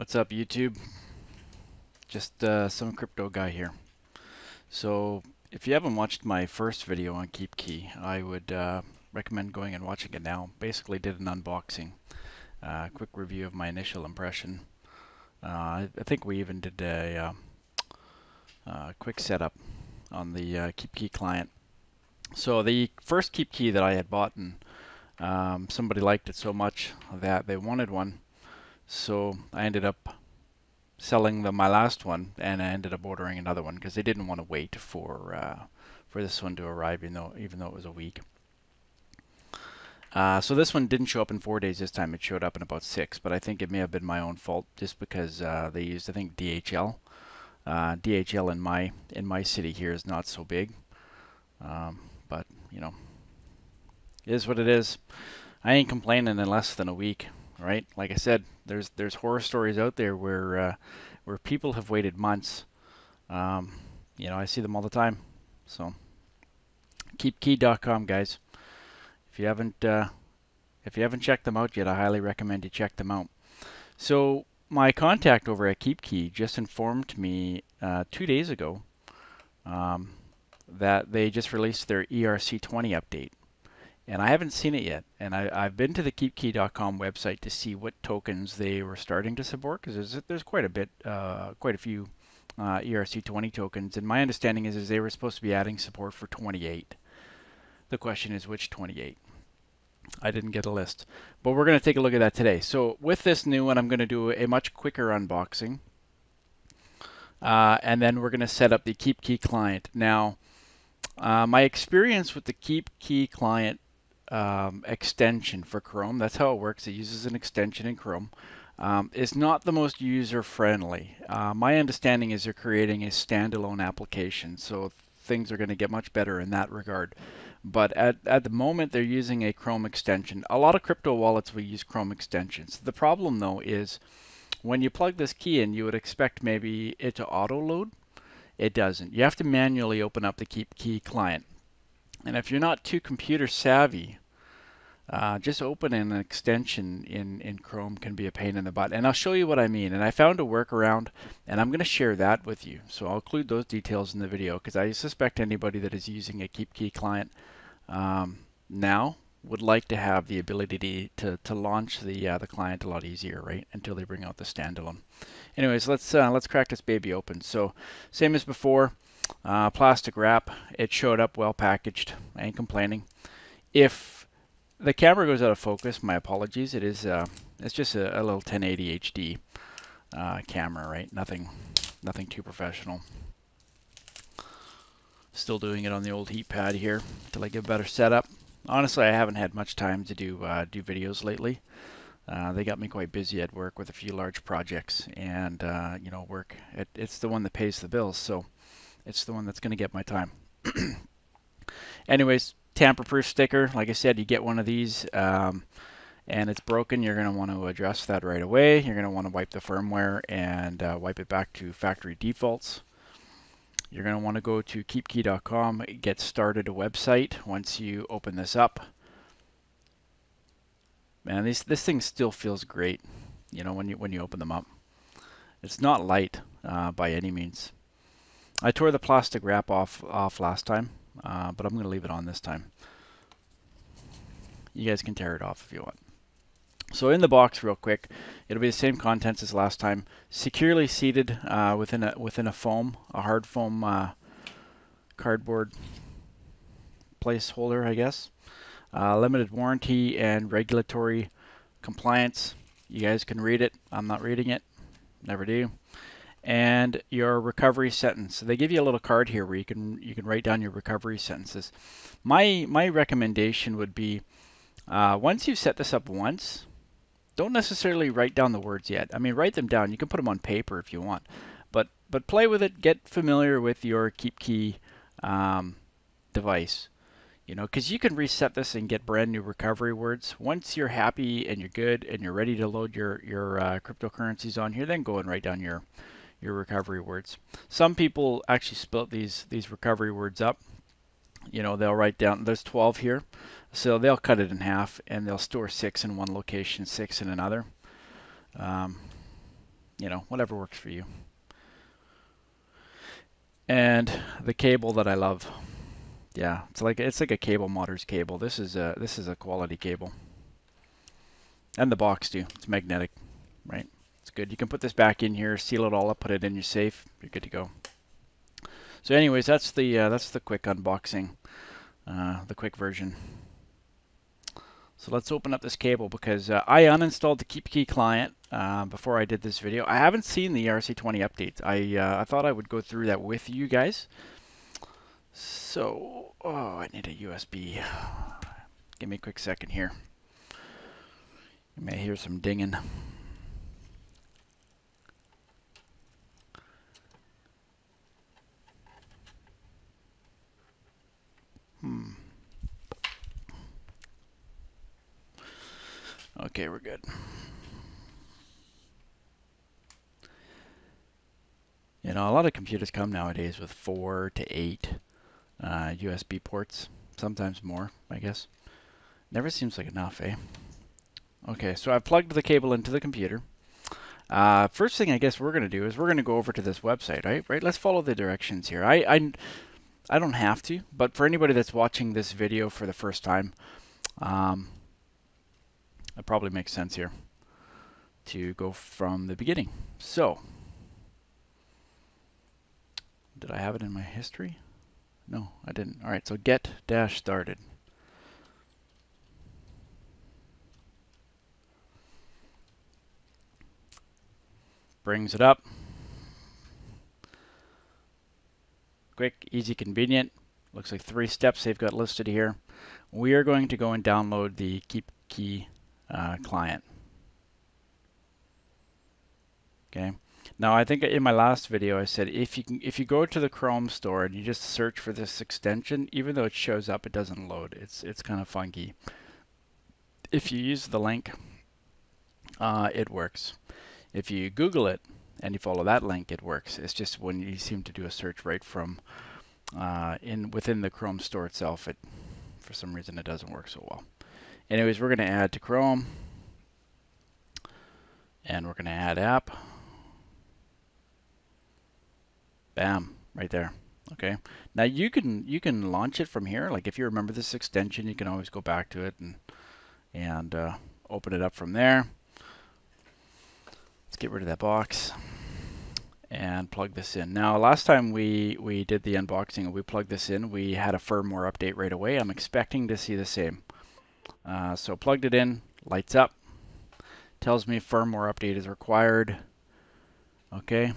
What's up, YouTube? Just some crypto guy here. So if you haven't watched my first video on KeepKey, I would recommend going and watching it now. Basically did an unboxing, quick review of my initial impression. I think we even did a quick setup on the KeepKey client. So the first KeepKey that I had bought, and somebody liked it so much that they wanted one. So I ended up selling them my last one, and I ended up ordering another one because they didn't want to wait for this one to arrive, even though it was a week. So this one didn't show up in 4 days this time. It showed up in about 6, but I think it may have been my own fault just because they used, I think, DHL. DHL in my city here is not so big, but it is what it is. I ain't complaining in less than a week, right? Like I said, there's horror stories out there where people have waited months. I see them all the time. So keepkey.com, guys. If you haven't checked them out yet, I highly recommend you check them out. So my contact over at KeepKey just informed me 2 days ago that they just released their ERC20 update. And I haven't seen it yet. And I've been to the keepkey.com website to see what tokens they were starting to support, because there's quite a few ERC20 tokens. And my understanding is they were supposed to be adding support for 28. The question is which 28? I didn't get a list, but we're going to take a look at that today. So with this new one, I'm going to do a much quicker unboxing, and then we're going to set up the KeepKey client. Now, my experience with the KeepKey client extension for Chrome, that's how it works. It uses an extension in Chrome. Is not the most user-friendly. My understanding is they're creating a standalone application, so things are going to get much better in that regard. But at the moment, they're using a Chrome extension. A lot of crypto wallets will use Chrome extensions. The problem, though, is when you plug this key in, you would expect maybe it to auto-load. It doesn't. You have to manually open up the KeepKey client. And if you're not too computer savvy, just opening an extension in Chrome can be a pain in the butt. And I'll show you what I mean. And I found a workaround, and I'm going to share that with you. So I'll include those details in the video, because I suspect anybody that is using a KeepKey client now would like to have the ability to launch the client a lot easier, right? Until they bring out the standalone. Anyways, let's crack this baby open. So same as before, plastic wrap. It showed up well packaged. I ain't complaining. If the camera goes out of focus, my apologies. It's just a little 1080 HD camera, right? Nothing too professional. Still doing it on the old heat pad here until I get a better setup. Honestly, I haven't had much time to do videos lately. They got me quite busy at work with a few large projects, and work. It's the one that pays the bills, so it's the one that's going to get my time. Anyways, tamper-proof sticker. Like I said, you get one of these and it's broken, you're going to want to address that right away. You're going to want to wipe the firmware and wipe it back to factory defaults. You're going to want to go to keepkey.com, get started a website once you open this up. Man, this thing still feels great, when you open them up. It's not light by any means. I tore the plastic wrap off last time, but I'm going to leave it on this time. You guys can tear it off if you want. So in the box, real quick, it'll be the same contents as last time. Securely seated within a hard foam cardboard placeholder, I guess. Limited warranty and regulatory compliance. You guys can read it. I'm not reading it. Never do. And your recovery sentence. So they give you a little card here where you can write down your recovery sentences. My recommendation would be once you've set this up once, don't necessarily write down the words yet. I mean, write them down. You can put them on paper if you want, but play with it. Get familiar with your KeepKey device. Because you can reset this and get brand new recovery words. Once you're happy and you're good and you're ready to load your cryptocurrencies on here, then go and write down your recovery words. Some people actually split these recovery words up. They'll write down, there's 12 here, so they'll cut it in half and they'll store 6 in one location, 6 in another. whatever works for you. And the cable that I love, yeah, it's like a cable modder's cable. This is a quality cable. And the box too. It's magnetic, right? It's good. You can put this back in here, seal it all up, put it in your safe. You're good to go. So, anyways, that's the quick unboxing, the quick version. So let's open up this cable because I uninstalled the KeepKey client before I did this video. I haven't seen the ERC20 updates. I thought I would go through that with you guys. So, oh, I need a USB. Give me a quick second here. You may hear some dinging. Okay, we're good. A lot of computers come nowadays with 4 to 8 USB ports, sometimes more, I guess. Never seems like enough, eh? Okay, so I've plugged the cable into the computer. First thing I guess we're going to do is we're going to go over to this website, right? Right. Let's follow the directions here. I don't have to, but for anybody that's watching this video for the first time, it probably makes sense here to go from the beginning. So, did I have it in my history? No, I didn't. All right, so get-started. Brings it up. Quick, easy, convenient. Looks like 3 steps they've got listed here. We are going to go and download the KeepKey client. Okay. Now I think in my last video I said if you go to the Chrome store and you just search for this extension, even though it shows up, it doesn't load. It's kind of funky. If you use the link, it works. If you Google it and you follow that link, it works. It's just when you seem to do a search right from within the Chrome store itself, for some reason it doesn't work so well. Anyways, we're going to add to Chrome, and we're going to add app. Bam, right there. Okay. Now you can launch it from here. Like if you remember this extension, you can always go back to it and open it up from there. Let's get rid of that box and plug this in. Now last time we did the unboxing and we plugged this in, we had a firmware update right away. I'm expecting to see the same. So plugged it in, lights up, tells me firmware update is required. Okay.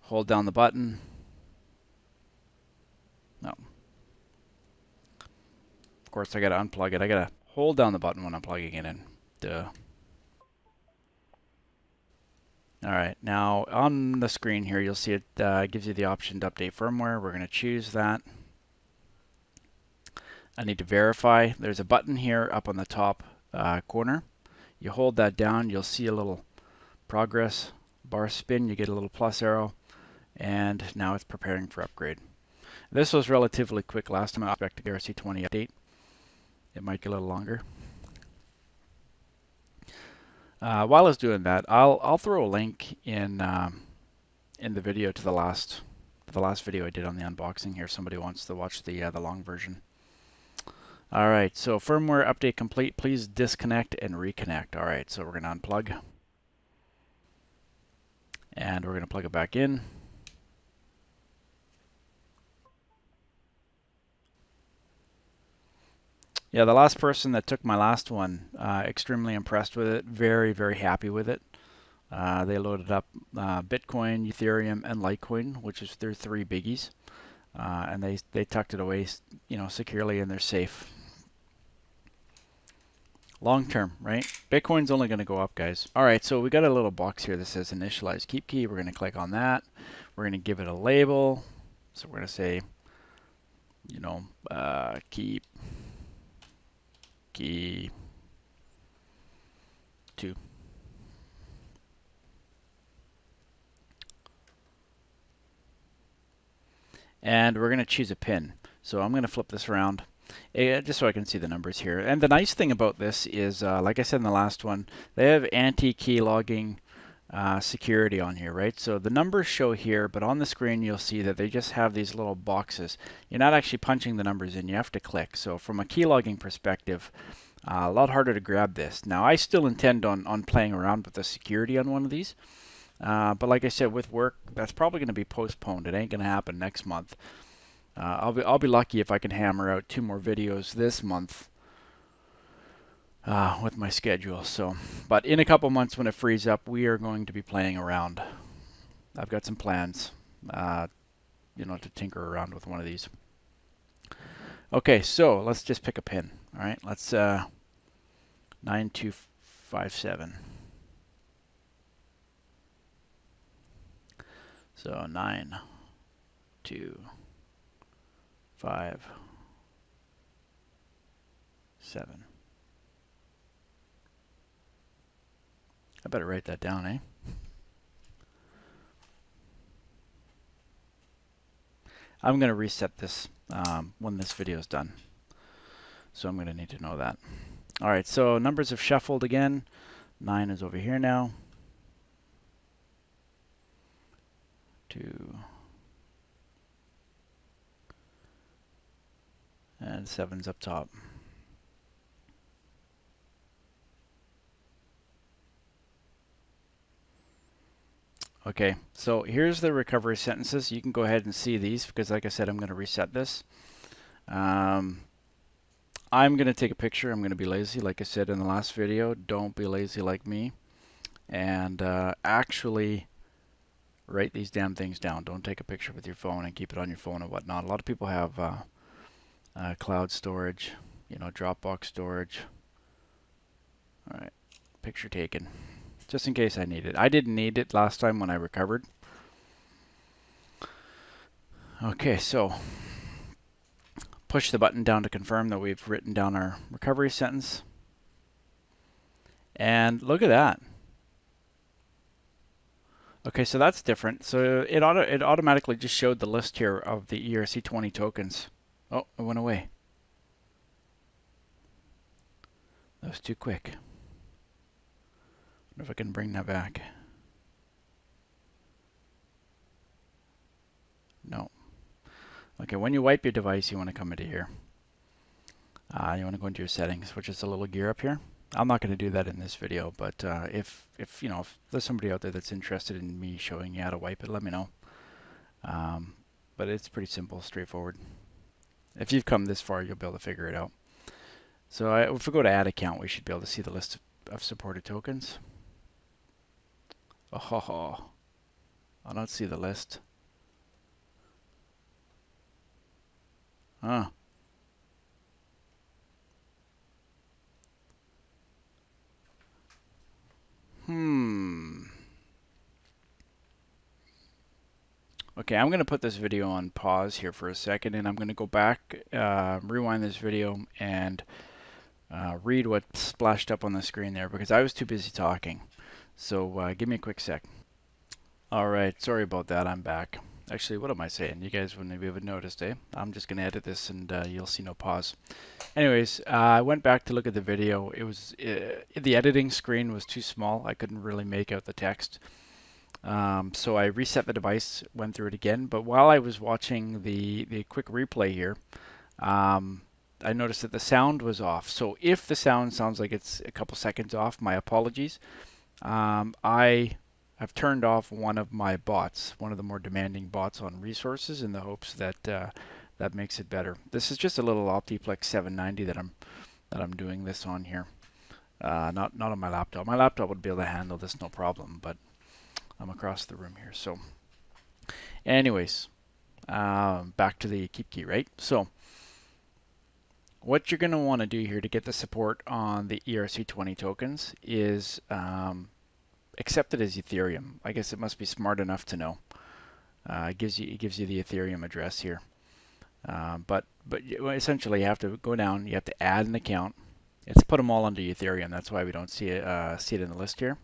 Hold down the button. No. Of course, I gotta unplug it. I gotta hold down the button when I'm plugging it in. Duh. All right, now on the screen here, you'll see it gives you the option to update firmware. We're gonna choose that. I need to verify. There's a button here up on the top corner. You hold that down, you'll see a little progress bar spin. You get a little plus arrow, and now it's preparing for upgrade. This was relatively quick last time. I expect the ERC20 update. It might get a little longer. While I was doing that, I'll throw a link in the video to the last video I did on the unboxing here. If somebody wants to watch the long version. All right, so firmware update complete. Please disconnect and reconnect. All right, so we're going to unplug, and we're going to plug it back in. Yeah, the last person that took my last one, extremely impressed with it. Very, very happy with it. They loaded up Bitcoin, Ethereum, and Litecoin, which is their 3 biggies, and they tucked it away, securely in their safe. Long term, right? Bitcoin's only going to go up, guys. All right, so we got a little box here that says Initialize Keep Key. We're going to click on that. We're going to give it a label. So we're going to say, Keep Key 2. And we're going to choose a pin. So I'm going to flip this around. Just so I can see the numbers here. And the nice thing about this is, like I said in the last one, they have anti-key logging security on here, right? So the numbers show here, but on the screen you'll see that they just have these little boxes. You're not actually punching the numbers in, you have to click. So from a key logging perspective, a lot harder to grab this. Now I still intend on playing around with the security on one of these, but like I said, with work, that's probably going to be postponed. It ain't going to happen next month. I'll be lucky if I can hammer out 2 more videos this month with my schedule. So, but in a couple months when it frees up, we are going to be playing around. I've got some plans, to tinker around with one of these. Okay, so let's just pick a pin. All right, let's 9257. So 9, 2, 5, 7. I better write that down, eh? I'm going to reset this when this video is done. So I'm going to need to know that. All right, so numbers have shuffled again. 9 is over here now. 2. And 7's up top. Okay, so here's the recovery sentences. You can go ahead and see these because, like I said, I'm going to reset this. I'm going to take a picture. I'm going to be lazy, like I said in the last video. Don't be lazy like me. And actually write these damn things down. Don't take a picture with your phone and keep it on your phone and whatnot. A lot of people have cloud storage, Dropbox storage. All right, picture taken. Just in case I need it. I didn't need it last time when I recovered. Okay, so push the button down to confirm that we've written down our recovery sentence. And look at that. Okay, so that's different. So it automatically just showed the list here of the ERC20 tokens. Oh, it went away. That was too quick. I wonder if I can bring that back. No. Okay, when you wipe your device, you want to come into here. You want to go into your settings, which is a little gear up here. I'm not going to do that in this video, but if there's somebody out there that's interested in me showing you how to wipe it, let me know. But it's pretty simple, straightforward. If you've come this far, you'll be able to figure it out. So if we go to add account, we should be able to see the list of supported tokens. Oh, I don't see the list. Huh. Okay, I'm going to put this video on pause here for a second, and I'm going to go back, rewind this video, and read what splashed up on the screen there because I was too busy talking. So give me a quick sec. All right, sorry about that. I'm back. Actually, what am I saying? You guys wouldn't have even noticed, eh? I'm just going to edit this, and you'll see no pause. Anyways, I went back to look at the video. It was the editing screen was too small. I couldn't really make out the text. So I reset the device, went through it again. But while I was watching the quick replay here, I noticed that the sound was off. So if the sound sounds like it's a couple seconds off, my apologies. I have turned off one of my bots, one of the more demanding bots on resources, in the hopes that that makes it better. This is just a little Optiplex 790 that I'm doing this on here. Not on my laptop. My laptop would be able to handle this no problem, but I'm across the room here. So anyways, back to the keep key, right? So what you're going to want to do here to get the support on the ERC20 tokens is accept it as Ethereum. I guess it must be smart enough to know. It gives you the Ethereum address here. But essentially you have to go down. You have to add an account. It's put them all under Ethereum. That's why we don't see it in the list here.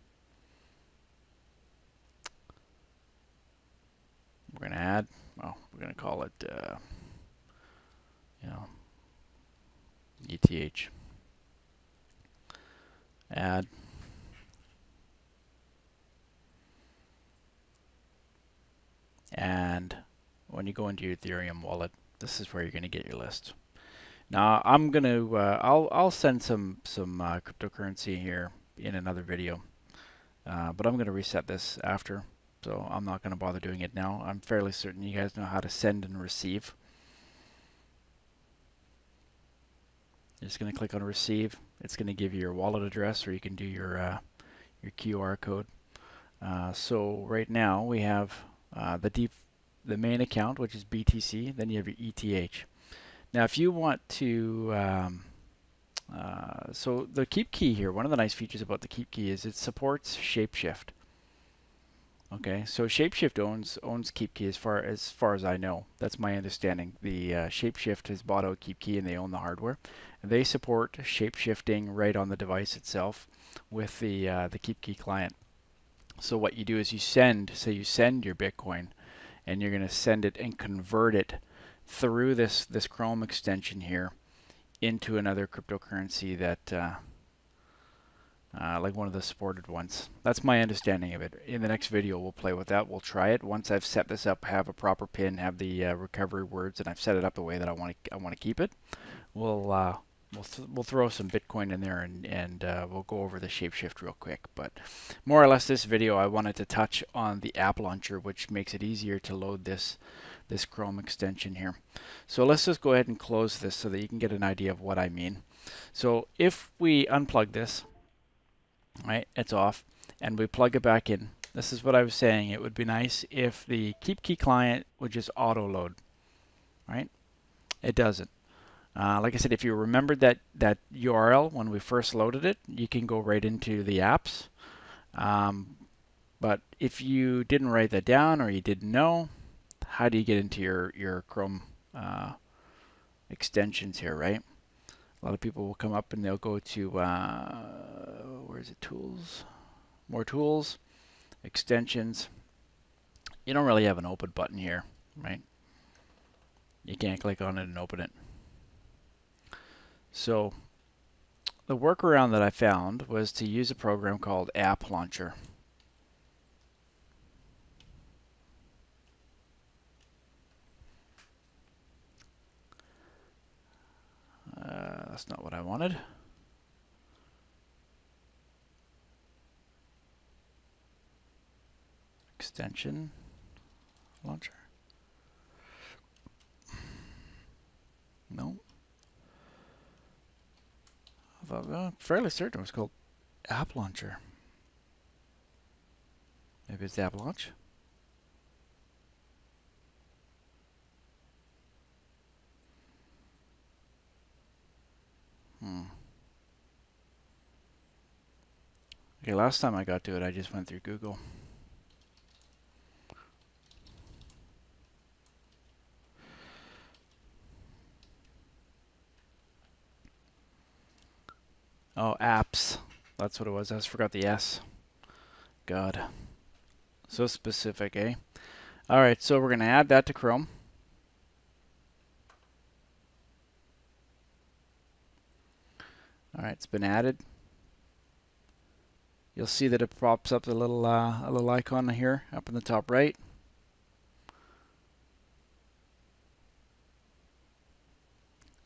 We're going to add. Well, we're going to call it. ETH. Add. And when you go into your Ethereum wallet, this is where you're going to get your list. Now I'm going to I'll send some cryptocurrency here in another video, but I'm going to reset this after, so I'm not going to bother doing it now. I'm fairly certain you guys know how to send and receive. You're just going to click on receive. It's going to give you your wallet address, or you can do your QR code. So right now we have the main account, which is BTC. Then you have your ETH. Now, if you want to, so the Keep Key here, one of the nice features about the Keep Key is it supports Shapeshift. Okay, so Shapeshift owns Keep Key as far as I know. That's my understanding. The Shapeshift has bought out Keep Key and they own the hardware. They support shapeshifting right on the device itself with the Keep Key client. So what you do is you send your Bitcoin, and you're going to send it and convert it through this Chrome extension here into another cryptocurrency that like one of the supported ones. That's my understanding of it. In the next video, we'll play with that. We'll try it. Once I've set this up, have a proper pin, have the recovery words, and I've set it up the way that I want to keep it, we'll throw some Bitcoin in there and we'll go over the Shapeshift real quick. But more or less this video, I wanted to touch on the app launcher, which makes it easier to load this Chrome extension here. So let's just go ahead and close this so that you can get an idea of what I mean. So if we unplug this, right, it's off, and we plug it back in. This is what I was saying. It would be nice if the KeepKey client would just auto load, right? It doesn't. Like I said, if you remembered that URL when we first loaded it, you can go right into the apps. But if you didn't write that down or you didn't know, how do you get into your Chrome extensions here, right? A lot of people will come up and they'll go to, where is it, tools? More tools, extensions. You don't really have an open button here, right? You can't click on it and open it. So the workaround that I found was to use a program called App Launcher. That's not what I wanted. Extension launcher. No. I'm fairly certain it was called App Launcher. Maybe it's App Launch. Okay, last time I got to it, I just went through Google. Oh, apps. That's what it was. I just forgot the S. God. So specific, eh? All right, so we're going to add that to Chrome. All right, it's been added. You'll see that it pops up a little icon here up in the top right.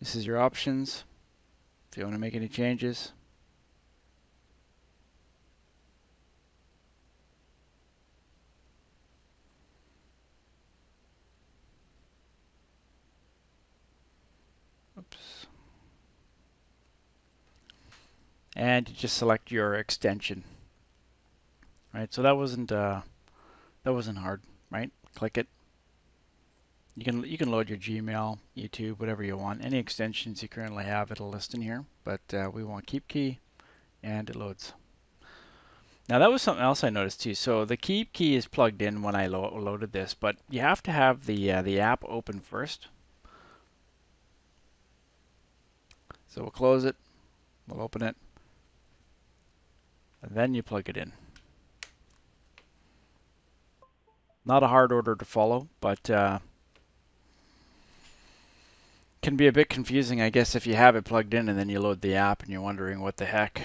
This is your options if you want to make any changes. Oops. And you just select your extension. Right, so that wasn't hard, right? Click it. You can load your Gmail, YouTube, whatever you want. Any extensions you currently have, it'll list in here. But we want KeepKey, and it loads. Now that was something else I noticed too. So the KeepKey is plugged in when I loaded this, but you have to have the app open first. So we'll close it. We'll open it, and then you plug it in. Not a hard order to follow, but Can be a bit confusing, I guess, if you have it plugged in and then you load the app and you're wondering what the heck,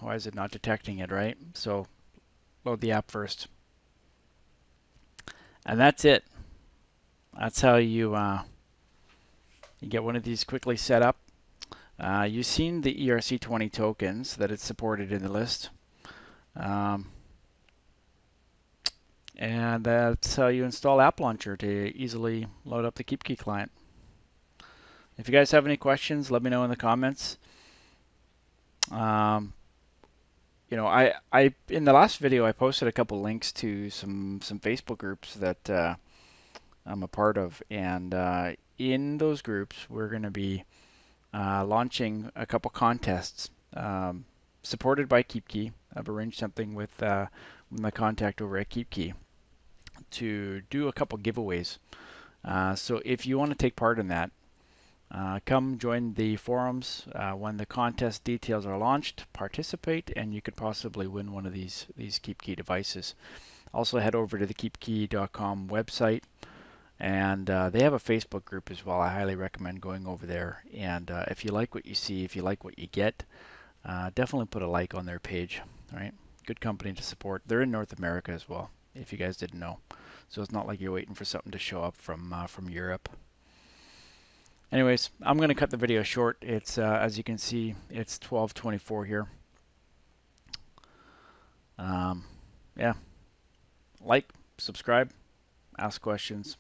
why is it not detecting it, right? So load the app first. And that's it. That's how you get one of these quickly set up. You've seen the ERC20 tokens that it's supported in the list. And that's how you install App Launcher to easily load up the KeepKey client. If you guys have any questions, let me know in the comments. You know, I in the last video I posted a couple links to some Facebook groups that I'm a part of, and in those groups we're going to be launching a couple contests supported by KeepKey. I've arranged something with my contact over at KeepKey to do a couple giveaways. So if you want to take part in that, come join the forums when the contest details are launched, participate, and you could possibly win one of these KeepKey devices. Also head over to the keepkey.com website, and they have a Facebook group as well. I highly recommend going over there, and if you like what you see, if you like what you get, definitely put a like on their page. All right, good company to support. They're in North America as well, if you guys didn't know. So it's not like you're waiting for something to show up from Europe. Anyways, I'm going to cut the video short. It's as you can see, it's 12:24 here. Yeah, like, subscribe, ask questions.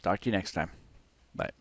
Talk to you next time. Bye.